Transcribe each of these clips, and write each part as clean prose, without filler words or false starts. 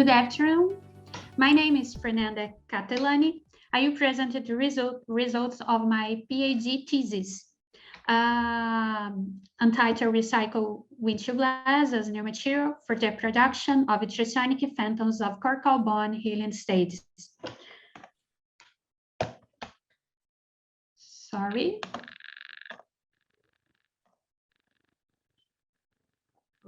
Good afternoon. My name is Fernanda Catelani. I will present the results of my PhD thesis, entitled Recycle Windshield Glass as New Material for the Production of Ultrasonic Phantoms of Cortical Bone Healing Stages. Sorry.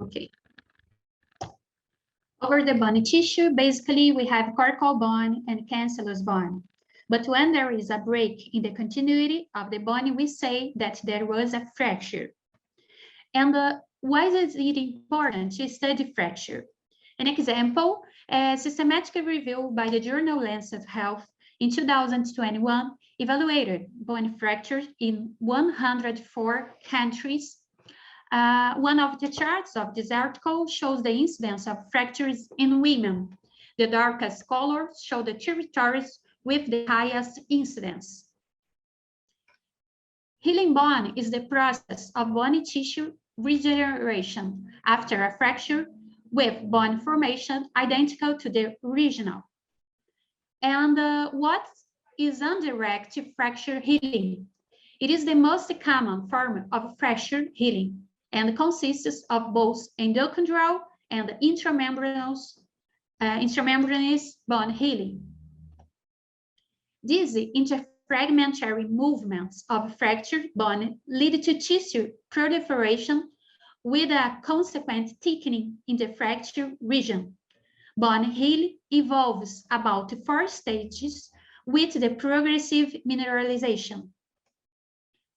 Okay. Over the bony tissue, basically, we have cortical bone and cancellous bone. But when there is a break in the continuity of the bone, we say that there was a fracture. And why is it important to study fracture? An example, a systematic review by the journal Lancet Health in 2021 evaluated bone fractures in 104 countries. One of the charts of this article shows the incidence of fractures in women. The darkest colors show the territories with the highest incidence. Healing bone is the process of bony tissue regeneration after a fracture with bone formation identical to the original. And what is indirect fracture healing? It is the most common form of fracture healing and consists of both endochondral and intramembranous bone healing. These interfragmentary movements of fractured bone lead to tissue proliferation with a consequent thickening in the fracture region. Bone healing involves about 4 stages with the progressive mineralization.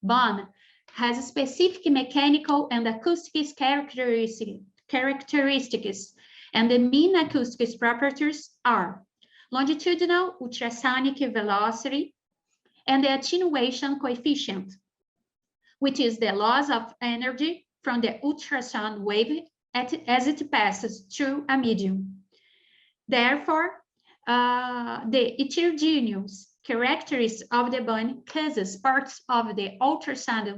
Bone has specific mechanical and acoustic characteristics, and the mean acoustic properties are longitudinal ultrasonic velocity and the attenuation coefficient, which is the loss of energy from the ultrasound wave as it passes through a medium. Therefore, the heterogeneous characteristics of the bone causes parts of the ultrasound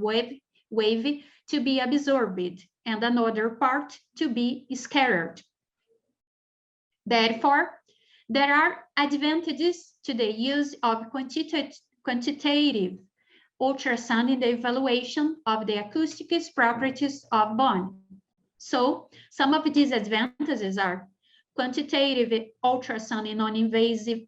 wave to be absorbed and another part to be scattered. Therefore, there are advantages to the use of quantitative ultrasound in the evaluation of the acoustic properties of bone. So, some of these advantages are quantitative ultrasound is non-invasive,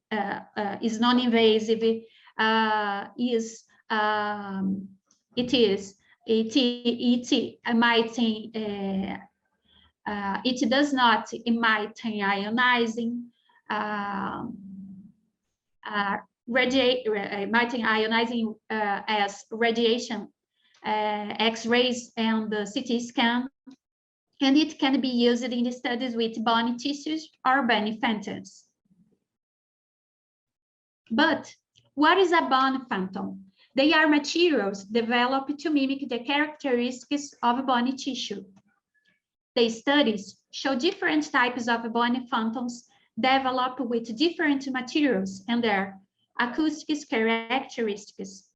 it does not emit ionizing as radiation, X-rays and the CT scan, and it can be used in studies with bony tissues or bony phantoms. But what is a bone phantom? They are materials developed to mimic the characteristics of bony tissue. The studies show different types of bone phantoms developed with different materials and their acoustic characteristics.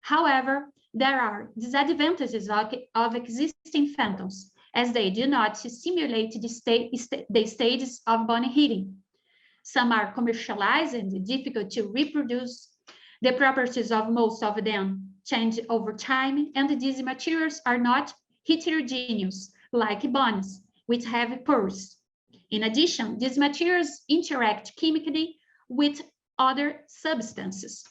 However, there are disadvantages of existing phantoms, as they do not simulate the stages of bone healing. Some are commercialized and difficult to reproduce. The properties of most of them change over time, and these materials are not heterogeneous, like bones, which have pores. In addition, these materials interact chemically with other substances.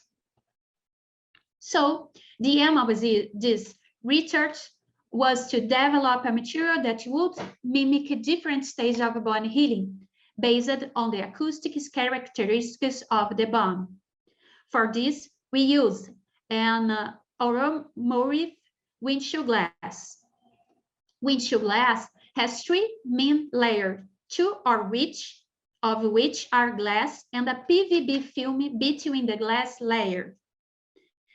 So, the aim of this research was to develop a material that would mimic different stages of bone healing based on the acoustic characteristics of the bone. For this, we used an automotive windshield glass. Windshield glass has 3 main layers, 2 of which are glass and a PVB film between the glass layer.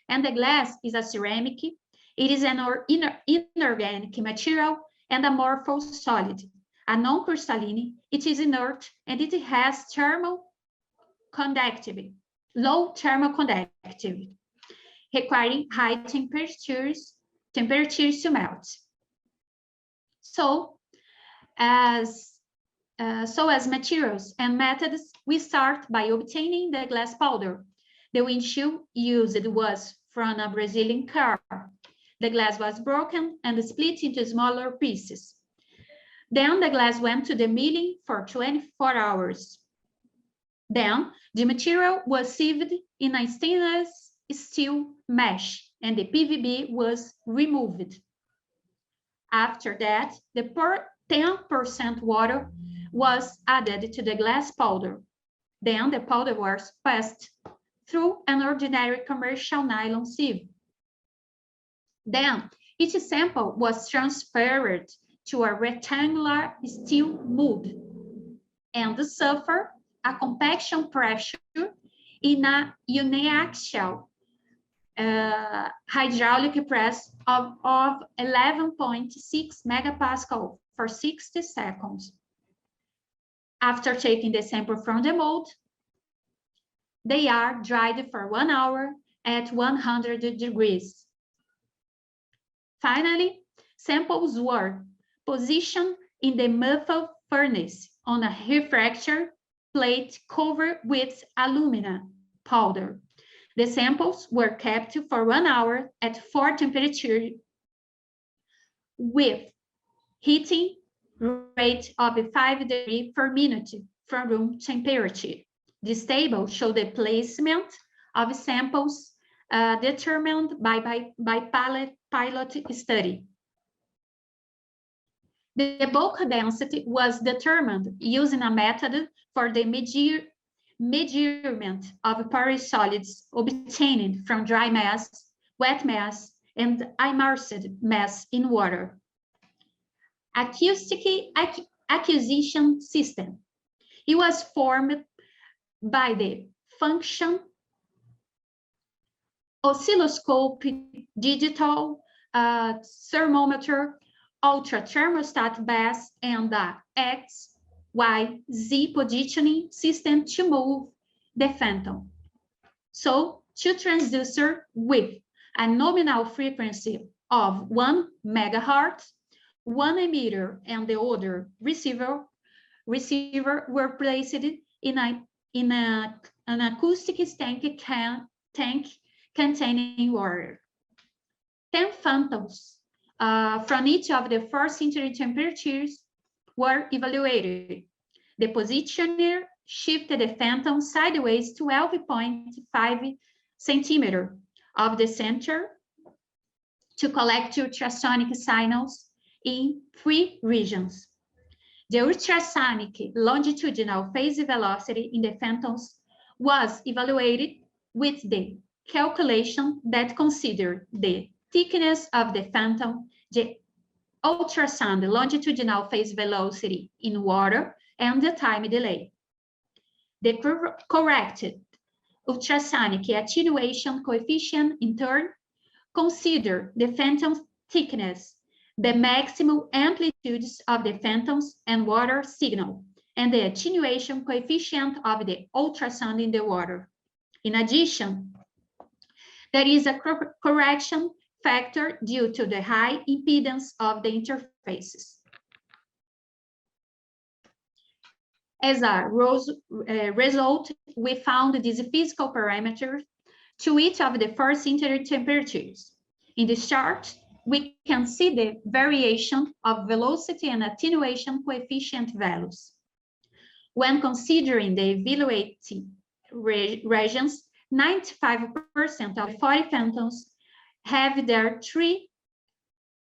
And the glass is a ceramic. It is an inorganic material and amorphous solid. A non-crystalline, it is inert and it has low thermal conductivity, requiring high temperatures to melt. So, as So as materials and methods, we start by obtaining the glass powder. The windshield used was from a Brazilian car. The glass was broken and split into smaller pieces. Then the glass went to the milling for 24 hours. Then the material was sieved in a stainless steel mesh and the PVB was removed. After that, the 10% water was added to the glass powder. Then the powder was passed through an ordinary commercial nylon sieve. Then each sample was transferred to a rectangular steel mold and suffered a compaction pressure in a uniaxial hydraulic press of 11.6 megapascal for 60 seconds. After taking the sample from the mold, they are dried for 1 hour at 100 degrees. Finally, samples were positioned in the muffle furnace on a refractor plate covered with alumina powder. The samples were kept for 1 hour at 4 temperature with heating rate of 5 degrees per minute from room temperature. This table shows the placement of samples determined by pilot study. The bulk density was determined using a method for the measurement of porous solids obtained from dry mass, wet mass, and immersed mass in water. Acoustic acquisition system. It was formed by the function oscilloscope, digital thermometer, ultra thermostat base, and the X, Y, Z positioning system to move the phantom. So, two transducers with a nominal frequency of 1 megahertz, one emitter and the other receiver were placed in an acoustic tank containing water. 10 phantoms from each of the 4 century temperatures were evaluated. The positioner shifted the phantom sideways 12.5 centimeters of the center to collect ultrasonic signals in 3 regions. The ultrasonic longitudinal phase velocity in the phantoms was evaluated with the calculation that considered the thickness of the phantom, the ultrasound longitudinal phase velocity in water, and the time delay. The corrected ultrasonic attenuation coefficient in turn considered the phantom thickness, the maximum amplitudes of the phantoms and water signal, and the attenuation coefficient of the ultrasound in the water. In addition, there is a correction factor due to the high impedance of the interfaces. As a result, we found these physical parameters to each of the 4 century temperatures. In this chart, we can see the variation of velocity and attenuation coefficient values. When considering the evaluated regions, 95% of 40 phantoms have their 3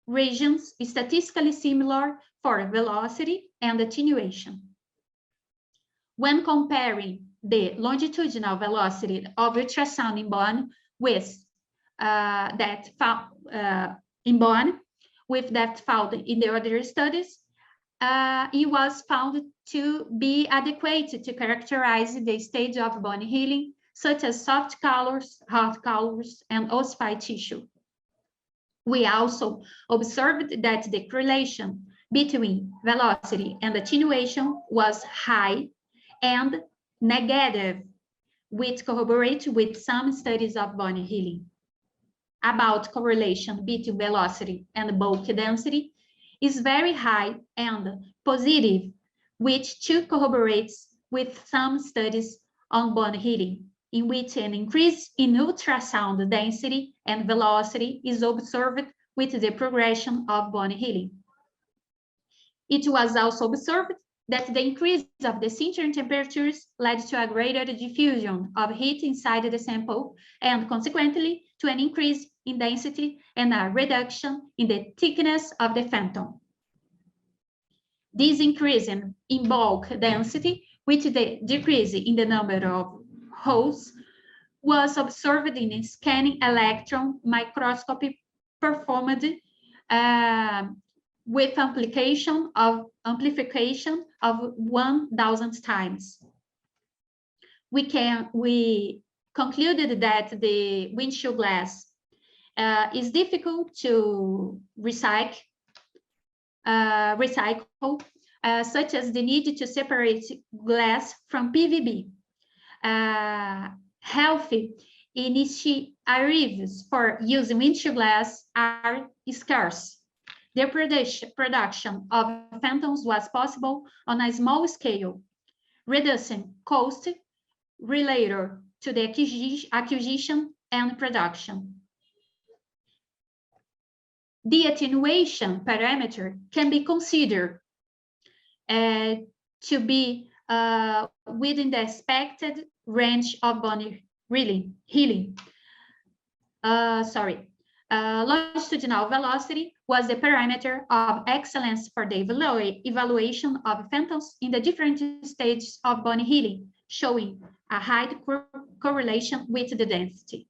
regions statistically similar for velocity and attenuation. When comparing the longitudinal velocity of ultrasound in bone with that found in the other studies, it was found to be adequate to characterize the stage of bone healing, such as soft colors, hard colors, and ossified tissue. We also observed that the correlation between velocity and attenuation was high and negative, which corroborate with some studies of bone healing. About correlation between velocity and bulk density is very high and positive which too corroborates with some studies on bone healing, in which an increase in ultrasound density and velocity is observed with the progression of bone healing. It was also observed that the increase of the sintering temperatures led to a greater diffusion of heat inside the sample and consequently to an increase in density and a reduction in the thickness of the phantom. This increase in bulk density with the decrease in the number of holes was observed in scanning electron microscopy performed with amplification of 1,000 times. We concluded that the windshield glass is difficult to recycle, such as the need to separate glass from PVB. Healthy initiatives for using windshield glass are scarce. The production of phantoms was possible on a small scale, reducing cost related to the acquisition and production. The attenuation parameter can be considered to be within the expected range of bone healing. Longitudinal velocity was the parameter of excellence for the evaluation of phantoms in the different stages of bone healing, showing a high correlation with the density.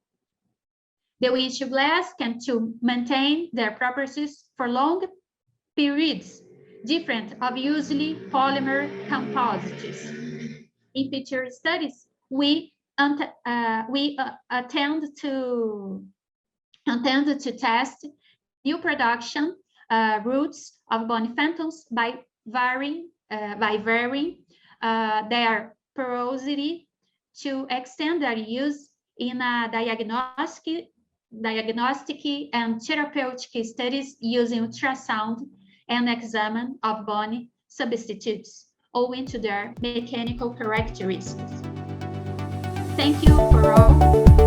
The windshield glass can to maintain their properties for long periods, different of usually polymer composites. In future studies, we intend to test new production routes of bone phantoms by varying their porosity to extend their use in a diagnostic and therapeutic studies using ultrasound and exam of bone substitutes owing to their mechanical characteristics. Thank you for all.